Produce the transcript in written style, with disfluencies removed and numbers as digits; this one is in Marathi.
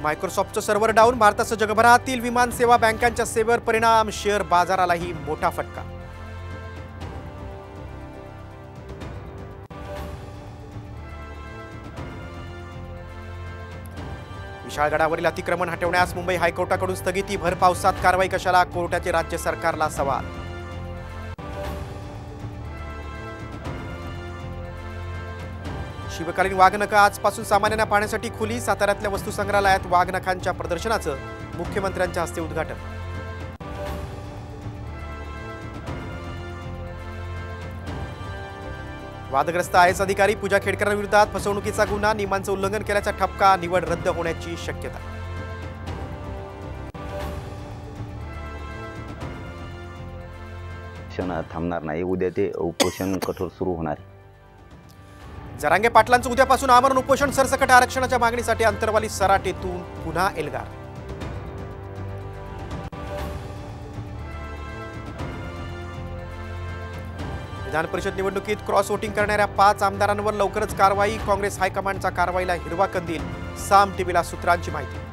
मायक्रोसॉफ्टचं सर्व्हर डाऊन, भारतासह जगभरातील विमान सेवा बँकांच्या सेवेवर परिणाम, शेअर बाजारालाही मोठा फटका. विशाळगडावरील अतिक्रमण हटवण्यास मुंबई हायकोर्टाकडून स्थगिती, भर पावसात कारवाई कशाला, कोर्टाचे राज्य सरकारला सवाल. शिवकालीन वाघनखं आजपासून सामान्यांना पाहण्यासाठी खुली, साताऱ्यातल्या वस्तू संग्रहालयात वाघनखांच्या प्रदर्शनाचं मुख्यमंत्र्यांच्या हस्ते उद्घाटन. वादग्रस्त आयएस अधिकारी पूजा खेडकरांविरोधात फसवणुकीचा गुन्हा, नियमांचं उल्लंघन केल्याचा ठपका, निवड रद्द होण्याची शक्यता. थांबणार नाही, उद्या ते उपोषण कठोर सुरू होणार. जरांगे पाटलांचं उद्यापासून आमरण उपोषण, सरसकट आरक्षणाच्या मागणीसाठी अंतरवाली सराटीतून पुन्हा एल्गार. विधान परिषद निवडणुकीत क्रॉस वोटिंग करणाऱ्या 5 आमदारांवर लवकरच कारवाई, काँग्रेस हायकमांडचा कारवाईला हिरवा कंदील, साम टीव्हीला सूत्रांची माहिती.